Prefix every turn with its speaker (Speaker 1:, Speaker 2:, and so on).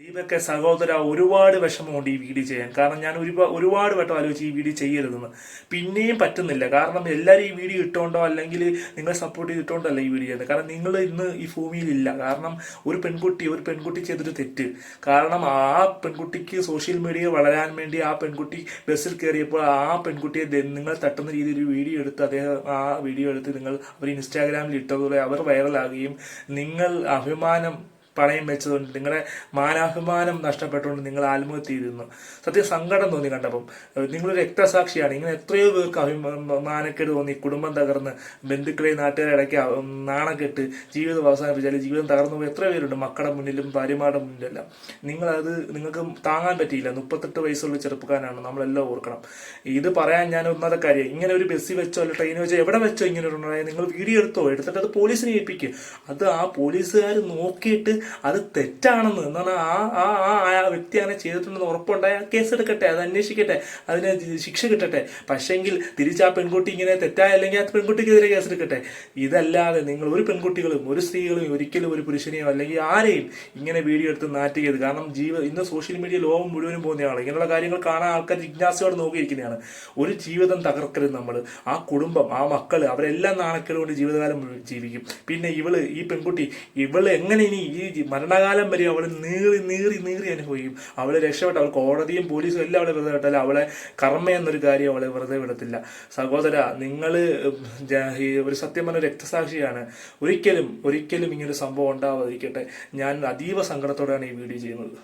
Speaker 1: ദീപക്കെ സഹോദര ഒരുപാട് വിഷമമുണ്ട് ഈ വീഡിയോ ചെയ്യാൻ. കാരണം ഞാൻ ഒരുപാട് വട്ടം ആലോചിച്ച് ഈ വീഡിയോ ചെയ്യരുതെന്ന്. പിന്നെയും പറ്റുന്നില്ല. കാരണം എല്ലാവരും ഈ വീഡിയോ ഇട്ടുകൊണ്ടോ അല്ലെങ്കിൽ നിങ്ങൾ സപ്പോർട്ട് ചെയ്തിട്ടുകൊണ്ടല്ല ഈ വീഡിയോ ചെയ്യുന്നത്. കാരണം നിങ്ങൾ ഇന്ന് ഈ ഭൂമിയിലില്ല. കാരണം ഒരു പെൺകുട്ടി ചെയ്തൊരു തെറ്റ്. കാരണം ആ പെൺകുട്ടിക്ക് സോഷ്യൽ മീഡിയ വളരാൻ വേണ്ടി ആ പെൺകുട്ടി ബസ്സിൽ കയറിയപ്പോൾ ആ പെൺകുട്ടിയെ നിങ്ങൾ തട്ടുന്ന രീതിയിൽ ഒരു വീഡിയോ എടുത്ത് അദ്ദേഹം ആ വീഡിയോ എടുത്ത് നിങ്ങൾ അവർ ഇൻസ്റ്റാഗ്രാമിൽ ഇട്ടതുപോലെ അവർ വൈറലാകുകയും നിങ്ങൾ അഭിമാനം പണയം വെച്ചതുകൊണ്ട് നിങ്ങളുടെ മാനാഭിമാനം നഷ്ടപ്പെട്ടുകൊണ്ട് നിങ്ങൾ ആത്മഹത്യ ചെയ്തിരുന്നു. സത്യം സങ്കടം തോന്നി കണ്ടപ്പം. നിങ്ങളൊരു രക്തസാക്ഷിയാണ്. ഇങ്ങനെ എത്രയോ പേർക്ക് മാനക്കേട് തോന്നി, കുടുംബം തകർന്ന്, ബന്ധുക്കളെ നാട്ടുകാരെ ഇടയ്ക്ക് നാണക്കെട്ട് ജീവിതം അവസാനിപ്പിച്ചാൽ ജീവിതം തകർന്നു പോയി എത്ര പേരുണ്ട്, മക്കളുടെ മുന്നിലും ഭാര്യമാരുടെ മുന്നിലെല്ലാം. നിങ്ങൾക്ക് താങ്ങാൻ പറ്റിയില്ല. 38 വയസ്സുള്ള ചെറുപ്പക്കാരനാണ്, നമ്മളെല്ലാം ഓർക്കണം. ഇത് പറയാൻ ഞാൻ ഒന്നാമത്തെ കാര്യം, ഇങ്ങനെ ഒരു ബസ്സിൽ വെച്ചോ അല്ല ട്രെയിനിൽ വെച്ചോ എവിടെ വെച്ചോ ഇങ്ങനെ ഒരു നിങ്ങൾ വീഡിയോ എടുത്തിട്ട് അത് പോലീസിനെ ഏൽപ്പിക്കുക. അത് ആ പോലീസുകാർ നോക്കിയിട്ട് അത് തെറ്റാണെന്ന് എന്നാൽ ആ വ്യക്തി അങ്ങനെ ചെയ്തിട്ടുണ്ടെന്ന് ഉറപ്പുണ്ടായ കേസെടുക്കട്ടെ, അത് അന്വേഷിക്കട്ടെ, അതിന് ശിക്ഷ കിട്ടട്ടെ. പക്ഷെങ്കിൽ തിരിച്ച് ആ പെൺകുട്ടി ഇങ്ങനെ തെറ്റായല്ലെങ്കിൽ ആ പെൺകുട്ടിക്കെതിരെ കേസെടുക്കട്ടെ. ഇതല്ലാതെ നിങ്ങൾ ഒരു പെൺകുട്ടികളും ഒരു സ്ത്രീകളും ഒരിക്കലും ഒരു പുരുഷനെയോ അല്ലെങ്കിൽ ആരെയും ഇങ്ങനെ വീഡിയോ എടുത്ത് നാറ്റുകയത്. കാരണം ഇന്ന് സോഷ്യൽ മീഡിയ ലോകം മുഴുവനും പോകുന്നതാണ്. ഇങ്ങനെയുള്ള കാര്യങ്ങൾ കാണാൻ ആൾക്കാർ ജിജ്ഞാസയോടെ നോക്കിയിരിക്കുന്നതാണ്. ഒരു ജീവിതം തകർക്കരുത് നമ്മൾ. ആ കുടുംബം, ആ മക്കൾ, അവരെല്ലാം നാണക്കേട് കൊണ്ട് ജീവിതകാലം ജീവിക്കും. പിന്നെ ഈ പെൺകുട്ടി എങ്ങനെ ഇനി ഈ മരണകാലം വരെ അവൾ നീറി അനുഭവിക്കും. അവള് രക്ഷപ്പെട്ട, അവൾ കോടതിയും പോലീസും എല്ലാം അവളെ വെറുതെ വിട്ടാൽ അവളെ കർമ്മ എന്നൊരു കാര്യം അവളെ വെറുതെ വിടത്തില്ല. സഹോദര, നിങ്ങള് ഒരു സത്യം പറഞ്ഞ രക്തസാക്ഷിയാണ്. ഒരിക്കലും ഇങ്ങനൊരു സംഭവം ഉണ്ടാവാതിരിക്കട്ടെ. ഞാൻ അതീവ സങ്കടത്തോടെയാണ് ഈ വീഡിയോ ചെയ്യുന്നത്.